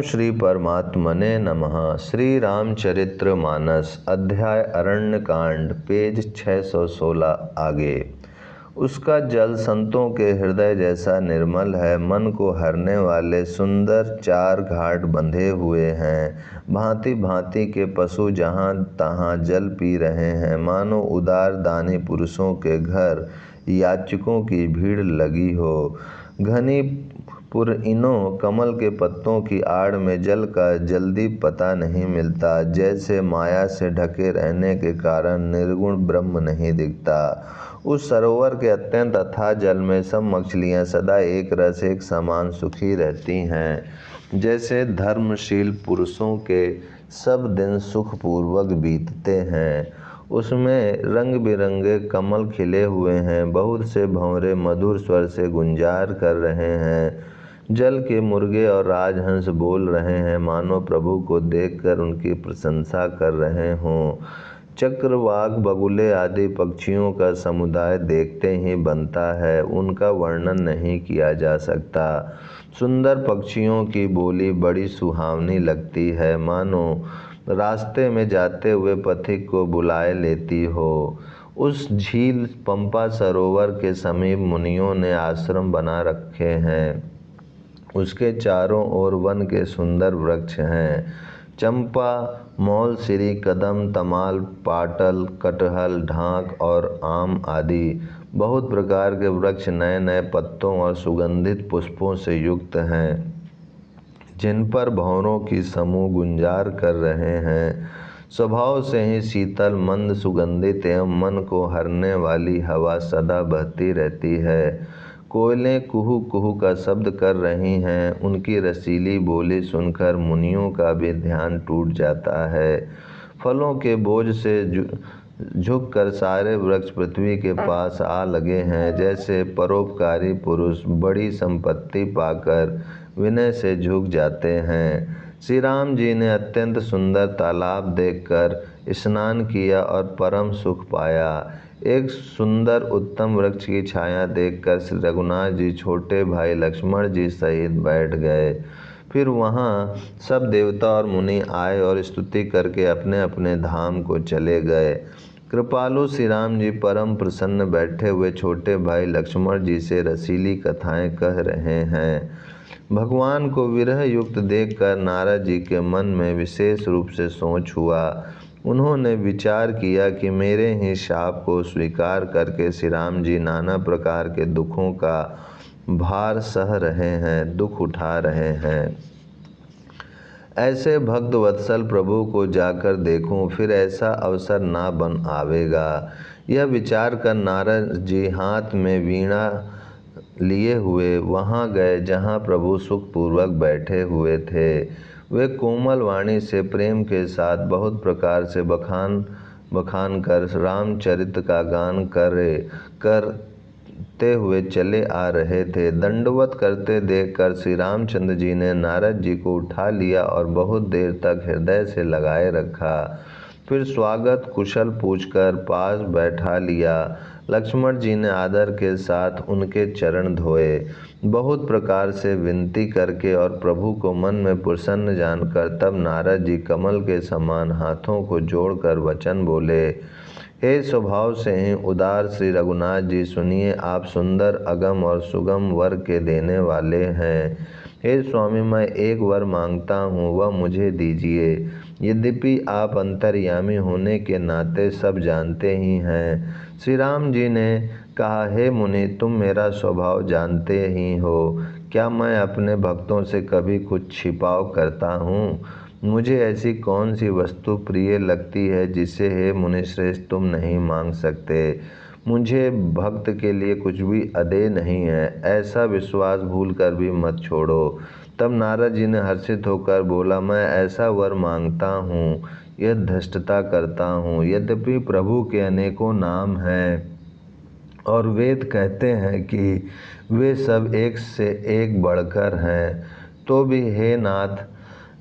श्री परमात्मने नमः। श्री रामचरितमानस अध्याय अरण्यकांड पेज 616 आगे। उसका जल संतों के हृदय जैसा निर्मल है। मन को हरने वाले सुंदर 4 घाट बंधे हुए हैं। भांति भांति के पशु जहाँ तहाँ जल पी रहे हैं। मानो उदार दानी पुरुषों के घर याचकों की भीड़ लगी हो। घनी पुरइनों कमल के पत्तों की आड़ में जल का जल्दी पता नहीं मिलता। जैसे माया से ढके रहने के कारण निर्गुण ब्रह्म नहीं दिखता। उस सरोवर के अत्यंत अथाह जल में सब मछलियां सदा एक रस एक समान सुखी रहती हैं। जैसे धर्मशील पुरुषों के सब दिन सुखपूर्वक बीतते हैं। उसमें रंग बिरंगे कमल खिले हुए हैं। बहुत से भंवरे मधुर स्वर से गुंजार कर रहे हैं। जल के मुर्गे और राजहंस बोल रहे हैं, मानो प्रभु को देखकर उनकी प्रशंसा कर रहे हों। चक्रवाक बगुले आदि पक्षियों का समुदाय देखते ही बनता है, उनका वर्णन नहीं किया जा सकता। सुंदर पक्षियों की बोली बड़ी सुहावनी लगती है, मानो रास्ते में जाते हुए पथिक को बुलाए लेती हो। उस झील पंपा सरोवर के समीप मुनियों ने आश्रम बना रखे हैं। उसके चारों ओर वन के सुंदर वृक्ष हैं। चंपा, मौलसिरी, कदम, तमाल, पाटल, कटहल, ढाक और आम आदि बहुत प्रकार के वृक्ष नए नए पत्तों और सुगंधित पुष्पों से युक्त हैं, जिन पर भंवरों की समूह गुंजार कर रहे हैं। स्वभाव से ही शीतल, मंद, सुगंधित एवं मन को हरने वाली हवा सदा बहती रहती है। कोयलें कुहू कुहू का शब्द कर रही हैं। उनकी रसीली बोली सुनकर मुनियों का भी ध्यान टूट जाता है। फलों के बोझ से झुककर सारे वृक्ष पृथ्वी के पास आ लगे हैं। जैसे परोपकारी पुरुष बड़ी संपत्ति पाकर विनय से झुक जाते हैं। श्री राम जी ने अत्यंत सुंदर तालाब देखकर स्नान किया और परम सुख पाया। एक सुंदर उत्तम वृक्ष की छाया देखकर श्री रघुनाथ जी छोटे भाई लक्ष्मण जी सहित बैठ गए। फिर वहाँ सब देवता और मुनि आए और स्तुति करके अपने अपने धाम को चले गए। कृपालु श्री राम जी परम प्रसन्न बैठे हुए छोटे भाई लक्ष्मण जी से रसीली कथाएं कह रहे हैं। भगवान को विरह युक्त देखकर नारद जी के मन में विशेष रूप से सोच हुआ। उन्होंने विचार किया कि मेरे ही शाप को स्वीकार करके श्री राम जी नाना प्रकार के दुखों का भार सह रहे हैं, दुख उठा रहे हैं। ऐसे भक्त वत्सल प्रभु को जाकर देखूं, फिर ऐसा अवसर ना बन आवेगा। यह विचार कर नारद जी हाथ में वीणा लिए हुए वहाँ गए जहाँ प्रभु सुखपूर्वक बैठे हुए थे। वे कोमल वाणी से प्रेम के साथ बहुत प्रकार से बखान कर रामचरित का गान करते हुए चले आ रहे थे। दंडवत करते देखकर श्री रामचंद्र जी ने नारद जी को उठा लिया और बहुत देर तक हृदय से लगाए रखा। फिर स्वागत कुशल पूछकर पास बैठा लिया। लक्ष्मण जी ने आदर के साथ उनके चरण धोए। बहुत प्रकार से विनती करके और प्रभु को मन में प्रसन्न जानकर तब नारद जी कमल के समान हाथों को जोड़कर वचन बोले। हे स्वभाव से ही उदार श्री रघुनाथ जी, सुनिए, आप सुंदर, अगम और सुगम वर के देने वाले हैं। हे स्वामी, मैं एक वर मांगता हूँ, वह मुझे दीजिए। यद्यपि आप अंतर्यामी होने के नाते सब जानते ही हैं। श्री राम जी ने कहा, हे मुनि, तुम मेरा स्वभाव जानते ही हो। क्या मैं अपने भक्तों से कभी कुछ छिपाव करता हूँ? मुझे ऐसी कौन सी वस्तु प्रिय लगती है जिसे हे मुनिश्रेष्ठ तुम नहीं मांग सकते? मुझे भक्त के लिए कुछ भी अदेय नहीं है, ऐसा विश्वास भूल कर भी मत छोड़ो। तब नारद जी ने हर्षित होकर बोला, मैं ऐसा वर मांगता हूँ, यह धृष्टता करता हूँ। यद्यपि प्रभु के अनेकों नाम हैं और वेद कहते हैं कि वे सब एक से एक बढ़कर हैं, तो भी हे नाथ,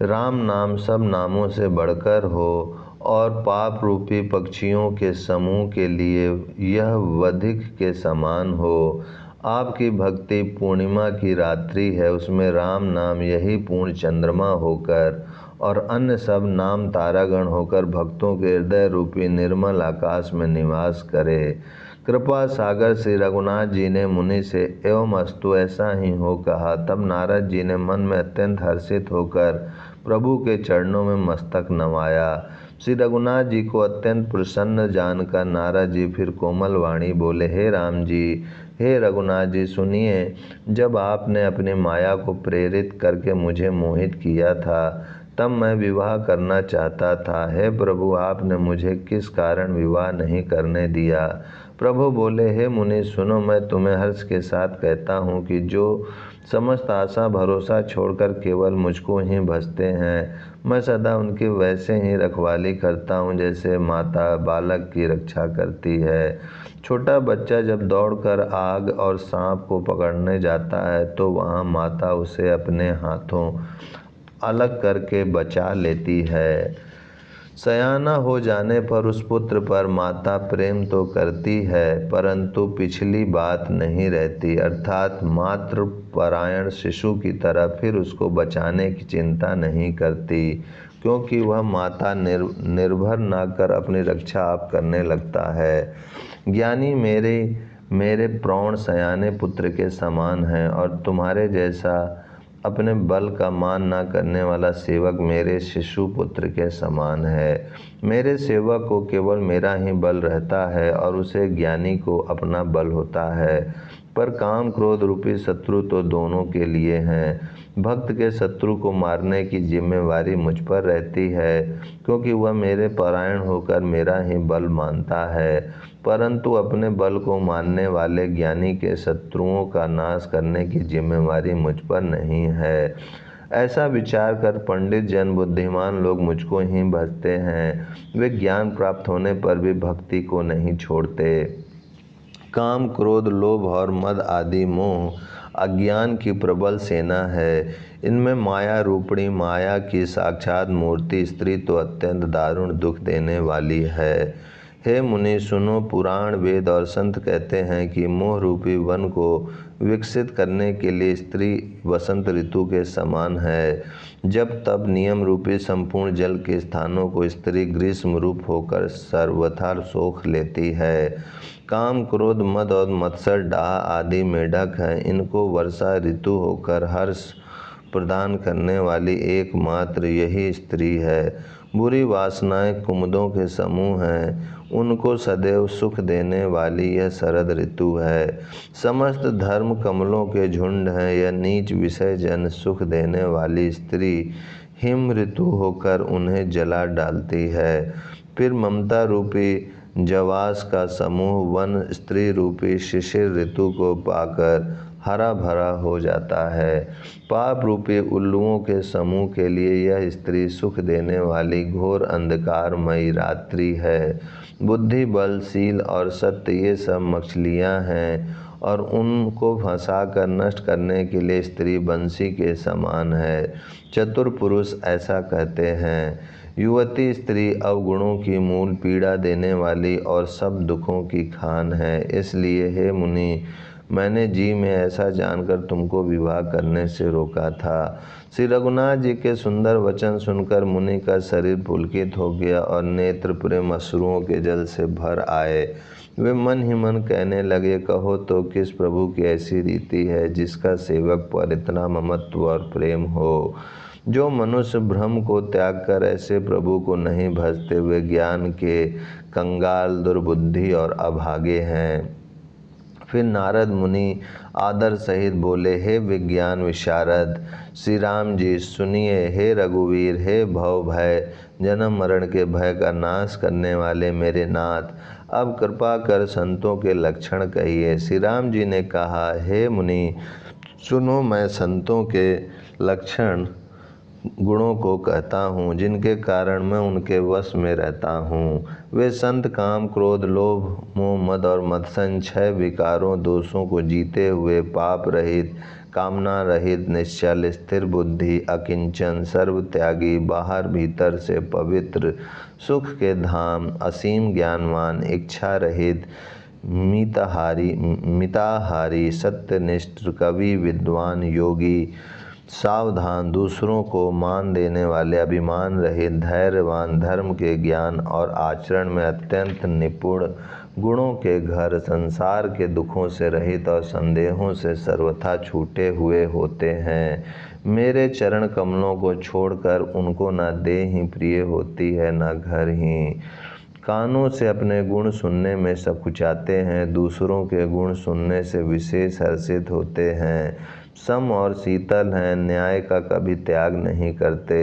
राम नाम सब नामों से बढ़कर हो और पाप रूपी पक्षियों के समूह के लिए यह वधिक के समान हो। आपकी भक्ति पूर्णिमा की रात्रि है, उसमें राम नाम यही पूर्ण चंद्रमा होकर और अन्य सब नाम तारागण होकर भक्तों के हृदय रूपी निर्मल आकाश में निवास करे। कृपा सागर श्री रघुनाथ जी ने मुनि से एवं अस्तु ऐसा ही हो कहा। तब नारद जी ने मन में अत्यंत हर्षित होकर प्रभु के चरणों में मस्तक नवाया। श्री रघुनाथ जी को अत्यंत प्रसन्न जानकर नारद जी फिर कोमल वाणी बोले, हे राम जी, हे रघुनाथ जी, सुनिए। जब आपने अपनी माया को प्रेरित करके मुझे मोहित किया था, तब मैं विवाह करना चाहता था। हे प्रभु, आपने मुझे किस कारण विवाह नहीं करने दिया? प्रभु बोले, हे मुनि सुनो, मैं तुम्हें हर्ष के साथ कहता हूँ कि जो समस्त आशा भरोसा छोड़कर केवल मुझको ही भजते हैं, मैं सदा उनकी वैसे ही रखवाली करता हूँ जैसे माता बालक की रक्षा करती है। छोटा बच्चा जब दौड़कर आग और सांप को पकड़ने जाता है तो वहाँ माता उसे अपने हाथों अलग करके बचा लेती है। सयाना हो जाने पर उस पुत्र पर माता प्रेम तो करती है, परंतु पिछली बात नहीं रहती, अर्थात मातृ परायण शिशु की तरह फिर उसको बचाने की चिंता नहीं करती, क्योंकि वह माता निर्भर ना कर अपनी रक्षा आप करने लगता है। ज्ञानी मेरे प्रौढ़ सयाने पुत्र के समान हैं और तुम्हारे जैसा अपने बल का मान ना करने वाला सेवक मेरे शिशु पुत्र के समान है। मेरे सेवक को केवल मेरा ही बल रहता है और उसे ज्ञानी को अपना बल होता है, पर काम क्रोध रूपी शत्रु तो दोनों के लिए हैं। भक्त के शत्रु को मारने की जिम्मेवारी मुझ पर रहती है, क्योंकि वह मेरे परायण होकर मेरा ही बल मानता है, परंतु अपने बल को मानने वाले ज्ञानी के शत्रुओं का नाश करने की जिम्मेवारी मुझ पर नहीं है। ऐसा विचार कर पंडित जन बुद्धिमान लोग मुझको ही भजते हैं। वे ज्ञान प्राप्त होने पर भी भक्ति को नहीं छोड़ते। काम क्रोध लोभ और मद आदि मोह अज्ञान की प्रबल सेना है। इनमें माया रूपणी माया की साक्षात मूर्ति स्त्री तो अत्यंत दारुण दुख देने वाली है। हे मुनि सुनो, पुराण वेद और संत कहते हैं कि मोह रूपी वन को विकसित करने के लिए स्त्री वसंत ऋतु के समान है। जब तब नियम रूपी संपूर्ण जल के स्थानों को स्त्री ग्रीष्म रूप होकर सर्वथा सोख लेती है। काम क्रोध मद और मत्सर डाह आदि मेढक हैं। इनको वर्षा ऋतु होकर हर्ष प्रदान करने वाली एकमात्र यही स्त्री है। बुरी वासनाएं कुमुदों के समूह हैं, उनको सदैव सुख देने वाली यह शरद ऋतु है। समस्त धर्म कमलों के झुंड हैं, यह नीच विषय जन सुख देने वाली स्त्री हिम ऋतु होकर उन्हें जला डालती है। फिर ममता रूपी जवास का समूह वन स्त्री रूपी शिशिर ऋतु को पाकर हरा भरा हो जाता है। पाप रूपी उल्लुओं के समूह के लिए यह स्त्री सुख देने वाली घोर अंधकारमयी रात्रि है। बुद्धि बल शील और सत्य ये सब मछलियाँ हैं और उनको फंसाकर नष्ट करने के लिए स्त्री बंसी के समान है। चतुर पुरुष ऐसा कहते हैं। युवती स्त्री अवगुणों की मूल पीड़ा देने वाली और सब दुखों की खान है। इसलिए हे मुनि, मैंने जी में ऐसा जानकर तुमको विवाह करने से रोका था। श्री रघुनाथ जी के सुंदर वचन सुनकर मुनि का शरीर पुलकित हो गया और नेत्र प्रेम अश्रुओं के जल से भर आए। वे मन ही मन कहने लगे, कहो तो किस प्रभु की ऐसी रीति है जिसका सेवक पर इतना ममत्व और प्रेम हो। जो मनुष्य भ्रम को त्याग कर ऐसे प्रभु को नहीं भजते, वे ज्ञान के कंगाल दुर्बुद्धि और अभागे हैं। फिर नारद मुनि आदर सहित बोले, हे विज्ञान विशारद श्री राम जी सुनिए। हे रघुवीर, हे भव भय जन्म मरण के भय का नाश करने वाले मेरे नाथ, अब कृपा कर संतों के लक्षण कहिए। श्री राम जी ने कहा, हे मुनि सुनो, मैं संतों के लक्षण गुणों को कहता हूँ, जिनके कारण मैं उनके वश में रहता हूँ। वे संत काम क्रोध लोभ मोह मद और मत्सर छह विकारों दोषों को जीते हुए पाप रहित कामना रहित निश्चल स्थिर बुद्धि अकिंचन सर्व त्यागी बाहर भीतर से पवित्र सुख के धाम असीम ज्ञानवान इच्छा रहित मिताहारी सत्यनिष्ठ कवि विद्वान योगी सावधान दूसरों को मान देने वाले अभिमान रहित धैर्यवान धर्म के ज्ञान और आचरण में अत्यंत निपुण गुणों के घर संसार के दुखों से रहित और संदेहों से सर्वथा छूटे हुए होते हैं। मेरे चरण कमलों को छोड़कर उनको न देह ही प्रिय होती है न घर ही। कानों से अपने गुण सुनने में सकुचाते हैं, दूसरों के गुण सुनने से विशेष हर्षित होते हैं। सम और शीतल हैं, न्याय का कभी त्याग नहीं करते,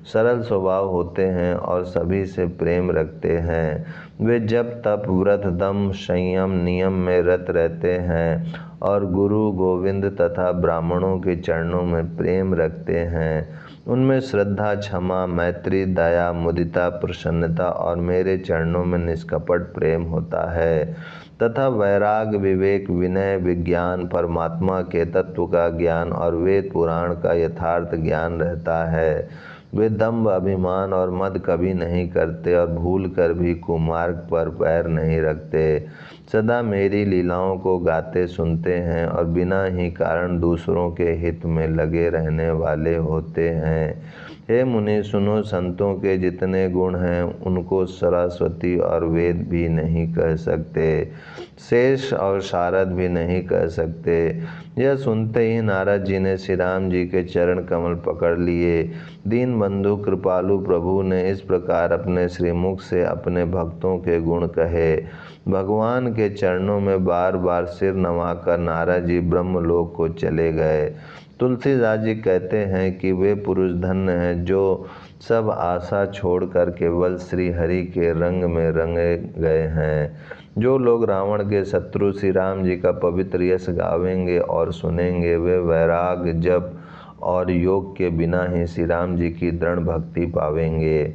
सरल स्वभाव होते हैं और सभी से प्रेम रखते हैं। वे जब तप व्रत दम संयम नियम में रत रहते हैं और गुरु गोविंद तथा ब्राह्मणों के चरणों में प्रेम रखते हैं। उनमें श्रद्धा क्षमा मैत्री दया मुदिता प्रसन्नता और मेरे चरणों में निष्कपट प्रेम होता है तथा वैराग विवेक विनय विज्ञान परमात्मा के तत्व का ज्ञान और वेद पुराण का यथार्थ ज्ञान रहता है। वे दंभ अभिमान और मद कभी नहीं करते और भूल कर भी कुमार्ग पर पैर नहीं रखते। सदा मेरी लीलाओं को गाते सुनते हैं और बिना ही कारण दूसरों के हित में लगे रहने वाले होते हैं। हे मुनि सुनो, संतों के जितने गुण हैं उनको सरस्वती और वेद भी नहीं कह सकते, शेष और शारद भी नहीं कह सकते। यह सुनते ही नारद जी ने श्री राम जी के चरण कमल पकड़ लिए। दीन बंधु कृपालु प्रभु ने इस प्रकार अपने श्रीमुख से अपने भक्तों के गुण कहे। भगवान के चरणों में बार बार सिर नवाकर नारद जी ब्रह्मलोक को चले गए। तुलसीदास जी कहते हैं कि वे पुरुष धन्य हैं जो सब आशा छोड़कर केवल श्री हरि के रंग में रंगे गए हैं। जो लोग रावण के शत्रु श्री राम जी का पवित्र यश गावेंगे और सुनेंगे, वे वैराग जप और योग के बिना ही श्री राम जी की दृढ़ भक्ति पावेंगे।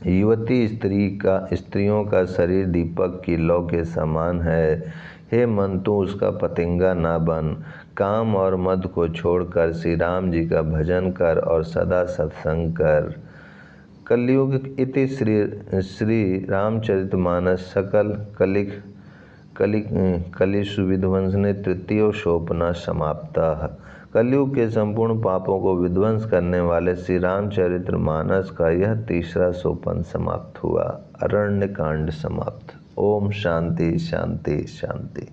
युवती स्त्रियों का शरीर दीपक की लौ के समान है। हे मन, तू उसका पतंगा ना बन। काम और मद को छोड़कर श्री राम जी का भजन कर और सदा सत्संग कर। कलयुग इति श्री रामचरितमानस सकल कलिषु विध्वंसने तृतीयो सोपना समाप्तः। कलयुग के संपूर्ण पापों को विध्वंस करने वाले श्री रामचरितमानस का यह तीसरा सोपन समाप्त हुआ। अरण्य कांड समाप्त। ओम शांति शांति शांति।